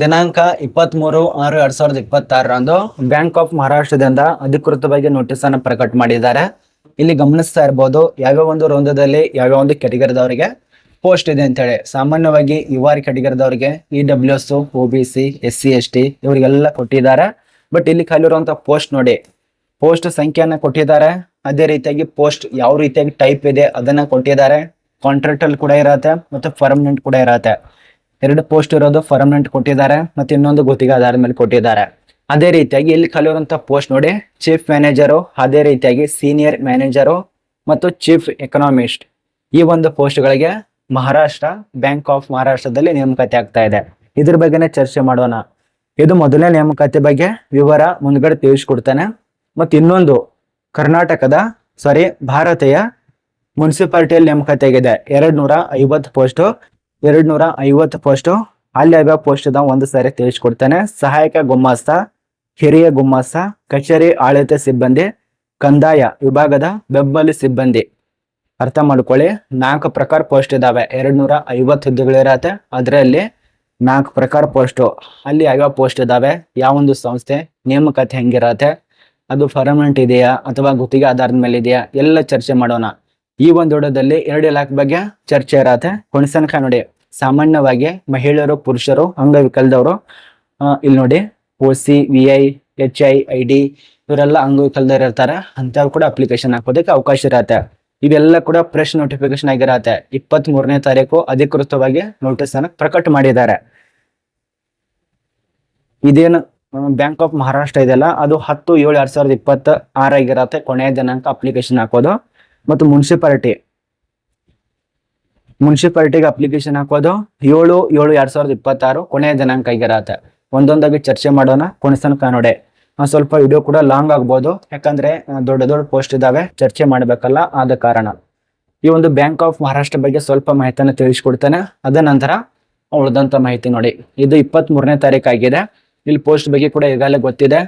ದಿನಾಂಕ 23/6/2026ರಂದು bank of ಮಹಾರಾಷ್ಟ್ರದಿಂದ ಅಧಿಕೃತವಾಗಿ notice ಅನ್ನು ಪ್ರಕಟ ಮಾಡಿದ್ದಾರೆ. ಇಲ್ಲಿ ಗಮನಿಸ್ತಾ ಇರಬಹುದು ಯಾವ್ಯಾವ ಒಂದು ರೋಂದದಲ್ಲಿ ಯಾವ್ಯಾವ ಒಂದು ಕೆಟಗರಿದವರಿಗೆ ಪೋಸ್ಟ್ ಇದೆ ಅಂತೇಳಿ. ಸಾಮಾನ್ಯವಾಗಿ UR ಕೆಟಗರಿದವರಿಗೆ EWS, OBC, SC ST ಇವರಿಗೆಲ್ಲ ಕೊಟ್ಟಿದ್ದಾರೆ. ಬಟ್ ಇಲ್ಲಿ ಖಾಲಿ ಇರುವಂತ ಪೋಸ್ಟ್ ನೋಡಿ, ಪೋಸ್ಟ್ ಸಂಖ್ಯೆಯನ್ನ ಕೊಟ್ಟಿದ್ದಾರೆ. ಅದೇ ರೀತಿಯಾಗಿ ಪೋಸ್ಟ್ ಯಾವ ರೀತಿಯಾಗಿ ಟೈಪ್ ಇದೆ ಅದನ್ನ ಕೊಟ್ಟಿದ್ದಾರೆ. ಕಾಂಟ್ರಾಕ್ಟಲ್ ಕೂಡ ಇರತ್ತೆ ಮತ್ತೆ ಪರ್ಮನೆಂಟ್ ಕೂಡ ಇರತ್ತೆ. ಎರಡು ಪೋಸ್ಟ್ ಇರೋದು ಪರ್ಮನೆಂಟ್ ಕೊಟ್ಟಿದ್ದಾರೆ ಮತ್ತೆ ಇನ್ನೊಂದು ಗುತ್ತಿಗೆ ಆಧಾರದ ಮೇಲೆ ಕೊಟ್ಟಿದ್ದಾರೆ. ಅದೇ ರೀತಿಯಾಗಿ ಇಲ್ಲಿ ಕಲಿಯುವಂತ ಪೋಸ್ಟ್ ನೋಡಿ, ಚೀಫ್ ಮ್ಯಾನೇಜರು, ಅದೇ ರೀತಿಯಾಗಿ ಸೀನಿಯರ್ ಮ್ಯಾನೇಜರು ಮತ್ತು ಚೀಫ್ ಎಕನಾಮಿಸ್ಟ್. ಈ ಒಂದು ಪೋಸ್ಟ್ ಗಳಿಗೆ ಮಹಾರಾಷ್ಟ್ರ ಬ್ಯಾಂಕ್ ಆಫ್ ಮಹಾರಾಷ್ಟ್ರದಲ್ಲಿ ನೇಮಕಾತಿ ಆಗ್ತಾ ಇದೆ. ಇದ್ರ ಬಗ್ಗೆನೇ ಚರ್ಚೆ ಮಾಡೋಣ. ಇದು ಮೊದಲನೇ ನೇಮಕಾತಿ ಬಗ್ಗೆ ವಿವರ ಮುಂದ್ಗಡೆ ತಿಳಿಸ್ಕೊಡ್ತಾನೆ. ಮತ್ತೆ ಇನ್ನೊಂದು ಭಾರತೀಯ ಮುನ್ಸಿಪಾಲಿಟಿಯಲ್ಲಿ ನೇಮಕಾತಿ ಆಗಿದೆ 250 ಪೋಸ್ಟ್. 250 ಪೋಸ್ಟ್. ಅಲ್ಲಿ ಯಾವ್ಯಾವ ಪೋಸ್ಟ್ ಇದಾವ ಒಂದು ಸಾರಿ ತಿಳಿಸ್ಕೊಡ್ತಾನೆ. ಸಹಾಯಕ ಗುಮಾಸ್ತ, ಹಿರಿಯ ಗುಮಾಸ್ತ, ಕಚೇರಿ ಆಡಳಿತ ಸಿಬ್ಬಂದಿ, ಕಂದಾಯ ವಿಭಾಗದ ಬೆಂಬಲಿ ಸಿಬ್ಬಂದಿ. ಅರ್ಥ ಮಾಡ್ಕೊಳ್ಳಿ, 4 ಪ್ರಕಾರ ಪೋಸ್ಟ್ ಇದಾವೆ. 250 ಹುದ್ದೆಗಳಿರತ್ತೆ, ಅದರಲ್ಲಿ 4 ಪ್ರಕಾರ ಪೋಸ್ಟ್. ಅಲ್ಲಿ ಯಾವ್ಯಾವ ಪೋಸ್ಟ್ ಇದಾವೆ, ಯಾವೊಂದು ಸಂಸ್ಥೆ, ನೇಮಕಾತಿ ಹೆಂಗಿರತ್ತೆ, ಅದು ಪರ್ಮನೆಂಟ್ ಇದೆಯಾ ಅಥವಾ ಗುತ್ತಿಗೆ ಆಧಾರದ ಮೇಲೆ ಇದೆಯಾ, ಎಲ್ಲ ಚರ್ಚೆ ಮಾಡೋಣ. ಈ ಒಂದು ವಿಡಿಯೋದಲ್ಲಿ 2 ಇಲಾಖೆ ಬಗ್ಗೆ ಚರ್ಚೆ ಇರತ್ತೆ. ಕೊನೆಸನಕ ನೋಡಿ, ಸಾಮಾನ್ಯವಾಗಿ ಮಹಿಳೆಯರು, ಪುರುಷರು, ಅಂಗವಿಕಲದವರು, ಇಲ್ಲಿ ನೋಡಿ OC, VI, HI, ID ಇವರೆಲ್ಲ ಅಂಗವಿಕಲದವ್ರು ಇರ್ತಾರೆ. ಅಂತವ್ರು ಕೂಡ ಅಪ್ಲಿಕೇಶನ್ ಹಾಕೋದಕ್ಕೆ ಅವಕಾಶ ಇರತ್ತೆ. ಇವೆಲ್ಲ ಕೂಡ ಫ್ರೆಶ್ ನೋಟಿಫಿಕೇಶನ್ ಆಗಿರತ್ತೆ. 23ನೇ ತಾರೀಕು ಅಧಿಕೃತವಾಗಿ ನೋಟಿಸ್ ಅನ್ನ ಪ್ರಕಟ ಮಾಡಿದ್ದಾರೆ. ಇದೇನು ಬ್ಯಾಂಕ್ ಆಫ್ ಮಹಾರಾಷ್ಟ್ರ ಇದೆಯಲ್ಲ, ಅದು 10/7/2026 ಆಗಿರತ್ತೆ ಕೊನೆಯ ದಿನಾಂಕ ಅಪ್ಲಿಕೇಶನ್ ಹಾಕೋದು. ಮತ್ತು ಮುನ್ಸಿಪಾಲಿಟಿಗೆ ಅಪ್ಲಿಕೇಶನ್ ಹಾಕೋದು 7/7/2026 ಕೊನೆಯ ದಿನಾಂಕ ಆಗಿರತ್ತೆ. ಒಂದೊಂದಾಗಿ ಚರ್ಚೆ ಮಾಡೋಣ. ಕೊನೆಸನಕ ನೋಡಿ, ಸ್ವಲ್ಪ ವಿಡಿಯೋ ಕೂಡ ಲಾಂಗ್ ಆಗ್ಬೋದು, ಯಾಕಂದ್ರೆ ದೊಡ್ಡ ದೊಡ್ಡ ಪೋಸ್ಟ್ ಇದಾವೆ, ಚರ್ಚೆ ಮಾಡಬೇಕಲ್ಲ, ಆದ ಕಾರಣ. ಈ ಒಂದು ಬ್ಯಾಂಕ್ ಆಫ್ ಮಹಾರಾಷ್ಟ್ರ ಬಗ್ಗೆ ಸ್ವಲ್ಪ ಮಾಹಿತಿಯನ್ನು ತಿಳಿಸ್ಕೊಡ್ತಾನೆ. ಅದ ನಂತರ ಉಳಿದಂತ ಮಾಹಿತಿ ನೋಡಿ. ಇದು 23ನೇ ತಾರೀಕು ಆಗಿದೆ. ಇಲ್ಲಿ ಪೋಸ್ಟ್ ಬಗ್ಗೆ ಕೂಡ ಈಗಾಗಲೇ ಗೊತ್ತಿದೆ.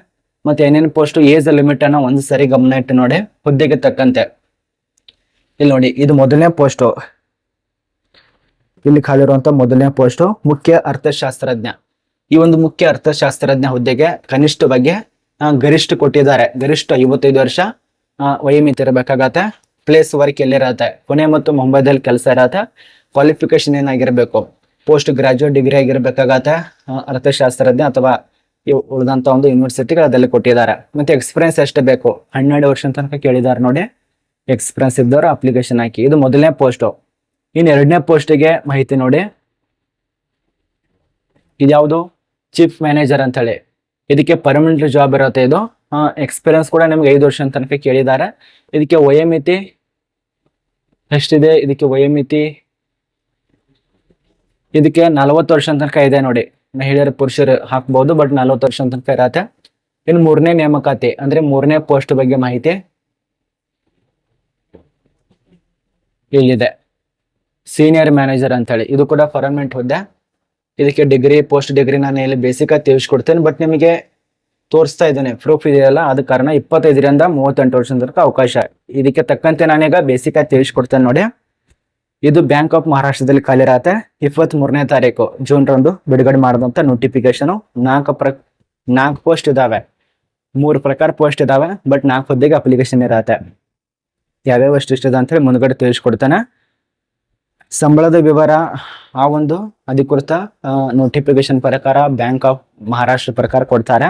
ಮತ್ತೆ ಏನೇನು ಪೋಸ್ಟ್, ಏಜ್ ಲಿಮಿಟ್ ಅನ್ನ ಒಂದು ಸರಿ ಗಮನ ಇಟ್ಟು ನೋಡಿ, ಹುದ್ದೆಗೆ ತಕ್ಕಂತೆ. ಇಲ್ಲಿ ನೋಡಿ, ಇದು ಮೊದಲನೇ ಪೋಸ್ಟ್. ಇಲ್ಲಿ ಖಾಲಿರುವಂತ ಮೊದಲನೇ ಪೋಸ್ಟ್ ಮುಖ್ಯ ಅರ್ಥಶಾಸ್ತ್ರಜ್ಞ. ಈ ಒಂದು ಮುಖ್ಯ ಅರ್ಥಶಾಸ್ತ್ರಜ್ಞ ಹುದ್ದೆಗೆ ಕನಿಷ್ಠ ಬಗ್ಗೆ ಗರಿಷ್ಠ ಕೊಟ್ಟಿದ್ದಾರೆ. ಗರಿಷ್ಠ 55 ವರ್ಷ ವಯೋಮಿತಿ ಇರಬೇಕಾಗತ್ತೆ. ಪ್ಲೇಸ್ ವರ್ಕ್ ಎಲ್ಲಿರತ್ತೆ, ಪುಣೆ ಮತ್ತು ಮುಂಬೈದಲ್ಲಿ ಕೆಲಸ ಇರತ್ತೆ. ಕ್ವಾಲಿಫಿಕೇಶನ್ ಏನಾಗಿರ್ಬೇಕು, ಪೋಸ್ಟ್ ಗ್ರಾಜುಯೇಟ್ ಡಿಗ್ರಿ ಆಗಿರ್ಬೇಕಾಗತ್ತೆ. ಅರ್ಥಶಾಸ್ತ್ರಜ್ಞ ಅಥವಾ ಉಳಿದಂತ ಒಂದು ಯೂನಿವರ್ಸಿಟಿಗಳಲ್ಲಿ ಕೊಟ್ಟಿದ್ದಾರೆ. ಮತ್ತೆ ಎಕ್ಸ್ಪೀರಿಯನ್ಸ್ ಎಷ್ಟು ಬೇಕು, 12 ವರ್ಷ ತನಕ ಕೇಳಿದ್ದಾರೆ ನೋಡಿ. ಎಕ್ಸ್ಪೀರಿಯನ್ಸ್ ಇದ್ದವರು ಅಪ್ಲಿಕೇಶನ್ ಹಾಕಿ. ಇದು ಮೊದಲನೇ ಪೋಸ್ಟ್. ಇನ್ನು 2ನೇ ಪೋಸ್ಟಿಗೆ ಮಾಹಿತಿ ನೋಡಿ. ಇದ್ಯಾವುದು, ಚೀಫ್ ಮ್ಯಾನೇಜರ್ ಅಂತ ಹೇಳಿ. ಇದಕ್ಕೆ ಪರ್ಮನೆಂಟ್ ಜಾಬ್ ಇರುತ್ತೆ. ಇದು ಎಕ್ಸ್ಪೀರಿಯನ್ಸ್ ಕೂಡ ನಿಮ್ಗೆ 5 ವರ್ಷ ತನಕ ಕೇಳಿದ್ದಾರೆ. ಇದಕ್ಕೆ ವಯೋಮಿತಿ ಎಷ್ಟಿದೆ, ಇದಕ್ಕೆ 40 ವರ್ಷ ತನಕ ಇದೆ ನೋಡಿ. ಮಹಿಳೆಯರು ಪುರುಷರು ಹಾಕ್ಬಹುದು, ಬಟ್ 40 ವರ್ಷ ತನಕ ಇರತ್ತೆ. ಇನ್ನು 3ನೇ ನೇಮಕಾತಿ ಅಂದ್ರೆ 3ನೇ ಪೋಸ್ಟ್ ಬಗ್ಗೆ ಮಾಹಿತಿ ಇಲ್ಲಿದೆ. ಸೀನಿಯರ್ ಮ್ಯಾನೇಜರ್ ಅಂತ ಹೇಳಿ, ಇದು ಕೂಡ ಪರ್ಮನೆಂಟ್ ಹುದ್ದೆ. ಇದಕ್ಕೆ ಡಿಗ್ರಿ, ಪೋಸ್ಟ್ ಡಿಗ್ರಿ ನಾನು ಇಲ್ಲಿ ಬೇಸಿಕ್ ಆಗಿ ತಿಳಿಸ್ಕೊಡ್ತೇನೆ, ಬಟ್ ನಿಮಗೆ ತೋರಿಸ್ತಾ ಇದ್ದೇನೆ, ಪ್ರೂಫ್ ಇದೆಯಲ್ಲ, ಆದ ಕಾರಣ 25ರಿಂದ 38 ವರ್ಷ ತನಕ ಅವಕಾಶ. ಇದಕ್ಕೆ ತಕ್ಕಂತೆ ನಾನೀಗ ಬೇಸಿಕ್ ಆಗಿ ತಿಳಿಸ್ಕೊಡ್ತೇನೆ ನೋಡಿ. ಇದು ಬ್ಯಾಂಕ್ ಆಫ್ ಮಹಾರಾಷ್ಟ್ರದಲ್ಲಿ ಖಾಲಿ ಇರತ್ತೆ. 23ನೇ ತಾರೀಕು ಜೂನ್ ರಂದು ಬಿಡುಗಡೆ ಮಾಡಿದಂತ ನೋಟಿಫಿಕೇಶನ್. 4 ಪೋಸ್ಟ್ ಇದಾವೆ, 3 ಪ್ರಕಾರ ಪೋಸ್ಟ್ ಇದಾವೆ, ಬಟ್ 4 ಹುದ್ದೆಗೆ ಅಪ್ಲಿಕೇಶನ್ ಇರತ್ತೆ. ಯಾವ್ಯಾವ ಎಷ್ಟಿದೆ ಅಂತ ಹೇಳಿ ಮುಂದ್ಗಡೆ ತಿಳಿಸ್ಕೊಡ್ತಾನೆ. ಸಂಬಳದ ವಿವರ ಆ ಒಂದು ಅಧಿಕೃತ ನೋಟಿಫಿಕೇಶನ್ ಪ್ರಕಾರ ಬ್ಯಾಂಕ್ ಆಫ್ ಮಹಾರಾಷ್ಟ್ರ ಪ್ರಕಾರ ಕೊಡ್ತಾರೆ.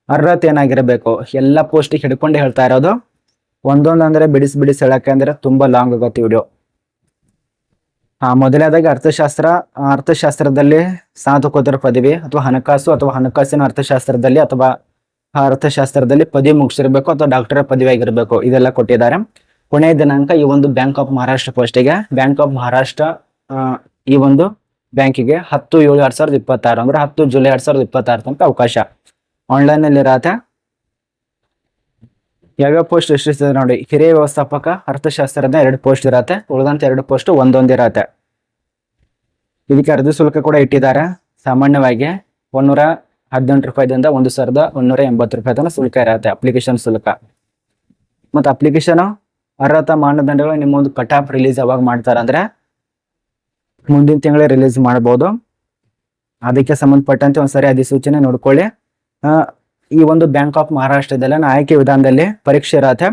ಅರ್ಹತೆ ಏನಾಗಿರಬೇಕು, ಎಲ್ಲ ಪೋಸ್ಟ್ ಹಿಡ್ಕೊಂಡು ಹೇಳ್ತಾ ಇರೋದು. ಒಂದೊಂದು ಅಂದ್ರೆ ಬಿಡಿಸಿ ಹೇಳಕ್ಕೆ ಅಂದ್ರೆ ತುಂಬಾ ಲಾಂಗ್ ಆಗುತ್ತೆ ವಿಡಿಯೋ. ಮೊದಲನೇದಾಗಿ ಅರ್ಥಶಾಸ್ತ್ರದಲ್ಲಿ ಸ್ನಾತಕೋತ್ತರ ಪದವಿ ಅಥವಾ ಹಣಕಾಸಿನ ಅರ್ಥಶಾಸ್ತ್ರದಲ್ಲಿ ಅಥವಾ ಅರ್ಥಶಾಸ್ತ್ರದಲ್ಲಿ ಪದವಿ ಮುಗಿಸಿರ್ಬೇಕು ಅಥವಾ ಡಾಕ್ಟರ್ ಪದವಿ ಆಗಿರ್ಬೇಕು, ಇದೆಲ್ಲ ಕೊಟ್ಟಿದ್ದಾರೆ. ಕೊನೆಯ ದಿನಾಂಕ ಈ ಒಂದು ಬ್ಯಾಂಕ್ ಆಫ್ ಮಹಾರಾಷ್ಟ್ರ ಪೋಸ್ಟಿಗೆ, ಬ್ಯಾಂಕ್ ಆಫ್ ಮಹಾರಾಷ್ಟ್ರ ಈ ಒಂದು ಬ್ಯಾಂಕಿಗೆ 10/7/2026 ಅಂದ್ರೆ 10 ಜುಲೈ 2026 ತನಕ ಅವಕಾಶ. ಆನ್ಲೈನ್ ಅಲ್ಲಿ ಇರತ್ತೆ. ಯಾವ್ಯಾವ ಪೋಸ್ಟ್ ಎಷ್ಟಿದೆ ನೋಡಿ. ಹಿರಿಯ ವ್ಯವಸ್ಥಾಪಕ ಅರ್ಥಶಾಸ್ತ್ರದ 2 ಪೋಸ್ಟ್ ಇರತ್ತೆ, ಉಳಿದಂತ 2 ಪೋಸ್ಟ್ ಒಂದೊಂದು ಇರತ್ತೆ. ಇದಕ್ಕೆ ಅರ್ಜಿ ಶುಲ್ಕ ಕೂಡ ಇಟ್ಟಿದ್ದಾರೆ. ಸಾಮಾನ್ಯವಾಗಿ 118 ರೂಪಾಯಿದಿಂದ 1180 ರೂಪಾಯಿ ತನಕ ಶುಲ್ಕ ಇರತ್ತೆ, ಅಪ್ಲಿಕೇಶನ್ ಶುಲ್ಕ. ಮತ್ತೆ ಅಪ್ಲಿಕೇಶನ್ ಅರ್ಹತಾ ಮಾನದಂಡಗಳು ನಿಮ್ಮೊಂದು ಕಟ್ ಆಫ್ ರಿಲೀಸ್ ಯಾವಾಗ ಮಾಡ್ತಾರೆ ಅಂದ್ರೆ ಮುಂದಿನ ತಿಂಗಳೇ ರಿಲೀಸ್ ಮಾಡಬಹುದು. ಅದಕ್ಕೆ ಸಂಬಂಧಪಟ್ಟಂತೆ ಒಂದ್ಸರಿ ಅಧಿಸೂಚನೆ ನೋಡ್ಕೊಳ್ಳಿ. ಆ, ಈ ಒಂದು ಬ್ಯಾಂಕ್ ಆಫ್ ಮಹಾರಾಷ್ಟ್ರದಲ್ಲ ಆಯ್ಕೆ ವಿಧಾನದಲ್ಲಿ ಪರೀಕ್ಷೆ ಇರತ್ತೆ,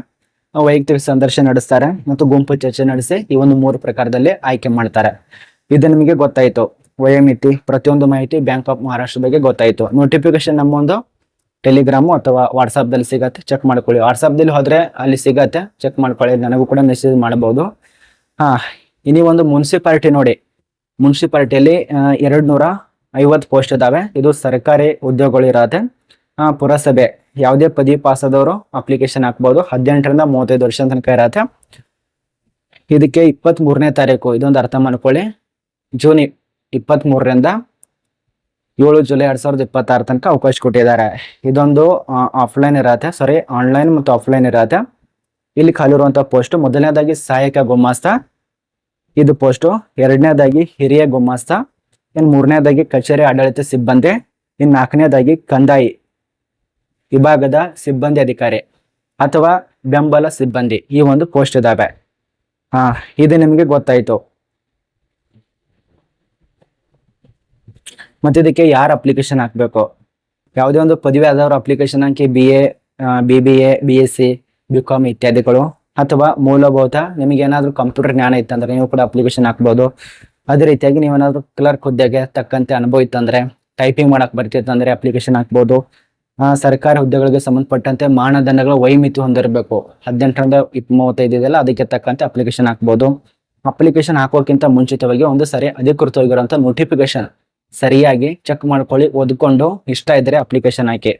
ವೈಯಕ್ತಿಕ ಸಂದರ್ಶನ ನಡೆಸ್ತಾರೆ ಮತ್ತು ಗುಂಪು ಚರ್ಚೆ ನಡೆಸಿ ಈ ಒಂದು 3 ಪ್ರಕಾರದಲ್ಲಿ ಆಯ್ಕೆ ಮಾಡ್ತಾರೆ. ಇದು ನಿಮಗೆ ಗೊತ್ತಾಯ್ತು. ವಯೋಮಿತಿ ಪ್ರತಿಯೊಂದು ಮಾಹಿತಿ ಬ್ಯಾಂಕ್ ಆಫ್ ಮಹಾರಾಷ್ಟ್ರ ಬಗ್ಗೆ ಗೊತ್ತಾಯ್ತು. ನೋಟಿಫಿಕೇಶನ್ ನಮ್ಮ ಒಂದು ಟೆಲಿಗ್ರಾಮು ಅಥವಾ ವಾಟ್ಸಾಪ್ ದಲ್ಲಿ ಸಿಗತ್ತೆ, ಚೆಕ್ ಮಾಡ್ಕೊಳ್ಳಿ. ವಾಟ್ಸಾಪ್ ದಲ್ಲಿ ಹೋದ್ರೆ ಅಲ್ಲಿ ಸಿಗತ್ತೆ, ಚೆಕ್ ಮಾಡ್ಕೊಳ್ಳಿ. ನನಗೂ ಕೂಡ ಮೆಸೇಜ್ ಮಾಡಬಹುದು. ಇನಿ ಒಂದು ಮುನ್ಸಿಪಾಲಿಟಿ ನೋಡಿ. ಮುನ್ಸಿಪಾಲಿಟಿಯಲ್ಲಿ 250 ಪೋಸ್ಟ್ ಇದಾವೆ. ಇದು ಸರ್ಕಾರಿ ಉದ್ಯೋಗಗಳು ಇರತ್ತೆ. ಪುರಸಭೆ ಯಾವುದೇ ಪದವಿ ಪಾಸ್ ಆದವರು ಅಪ್ಲಿಕೇಶನ್ ಹಾಕ್ಬಹುದು. 18ರಿಂದ 35 ವರ್ಷ ತನಕ ಇರತ್ತೆ. ಇದಕ್ಕೆ 23ನೇ ತಾರೀಕು, ಇದೊಂದು ಅರ್ಥ ಮಾಡ್ಕೊಳ್ಳಿ, ಜೂನ್ 23ರಿಂದ 7 ಜುಲೈ 2026 ತನಕ ಅವಕಾಶ ಕೊಟ್ಟಿದ್ದಾರೆ. ಇದೊಂದು ಆಫ್ಲೈನ್ ಇರತ್ತೆ, ಆನ್ಲೈನ್ ಮತ್ತು ಆಫ್ಲೈನ್ ಇರತ್ತೆ. ಇಲ್ಲಿ ಖಾಲಿರುವಂತಹ ಪೋಸ್ಟ್ ಮೊದಲನೇದಾಗಿ ಸಹಾಯಕ ಗುಮಾಸ್ತ, ಇದು ಪೋಸ್ಟು. ಎರಡನೇದಾಗಿ ಹಿರಿಯ ಗುಮಾಸ್ತ, ಇನ್ನು ಮೂರನೇದಾಗಿ ಕಚೇರಿ ಆಡಳಿತ ಸಿಬ್ಬಂದಿ, ಇನ್ನು ನಾಲ್ಕನೇದಾಗಿ ಕಂದಾಯಿ ವಿಭಾಗದ ಸಿಬ್ಬಂದಿ ಅಧಿಕಾರಿ ಅಥವಾ ಬೆಂಬಲ ಸಿಬ್ಬಂದಿ. ಈ ಒಂದು ಪೋಸ್ಟ್ ಇದಾವೆ. ಇದು ನಿಮಗೆ ಗೊತ್ತಾಯ್ತು. ಮತ್ತೆ ಇದಕ್ಕೆ ಯಾರು ಅಪ್ಲಿಕೇಶನ್ ಹಾಕ್ಬೇಕು? ಯಾವುದೇ ಒಂದು ಪದವಿ ಆದವರು ಅಪ್ಲಿಕೇಶನ್ ಹಾಕಿ BA, BBA, BSc, BCom ಇತ್ಯಾದಿಗಳು, ಅಥವಾ ಮೂಲಭೂತ ನಿಮಗೆ ಏನಾದ್ರು ಕಂಪ್ಯೂಟರ್ ಜ್ಞಾನ ಇತ್ತಂದ್ರೆ ನೀವು ಕೂಡ ಅಪ್ಲಿಕೇಶನ್ ಹಾಕ್ಬೋದು. ಅದೇ ರೀತಿಯಾಗಿ ನೀವೇನಾದ್ರೂ ಕ್ಲರ್ಕ್ ಹುದ್ದೆಗೆ ತಕ್ಕಂತೆ ಅನುಭವ ಇತ್ತಂದ್ರೆ, ಟೈಪಿಂಗ್ ಮಾಡಕ್ ಬರ್ತಿತ್ತಂದ್ರೆ ಅಪ್ಲಿಕೇಶನ್ ಹಾಕ್ಬೋದು. ಸರ್ಕಾರಿ ಹುದ್ದೆಗಳಿಗೆ ಸಂಬಂಧಪಟ್ಟಂತೆ ಮಾನದಂಡಗಳು ವೈಮಿತಿ ಹೊಂದಿರಬೇಕು. 18ರಿಂದ 35 ಇದೆಯಲ್ಲ, ಅದಕ್ಕೆ ತಕ್ಕಂತೆ ಅಪ್ಲಿಕೇಶನ್ ಹಾಕ್ಬೋದು. ಅಪ್ಲಿಕೇಶನ್ ಹಾಕೋಕ್ಕಿಂತ ಮುಂಚಿತವಾಗಿ ಒಂದು ಸರಿ ಅಧಿಕೃತವಾಗಿರುವಂತ ನೋಟಿಫಿಕೇಶನ್ ಸರಿಯಾಗಿ ಚೆಕ್ ಮಾಡ್ಕೊಳ್ಳಿ, ಓದ್ಕೊಂಡು ಇಷ್ಟ ಇದ್ರೆ ಅಪ್ಲಿಕೇಶನ್ ಹಾಕಿ.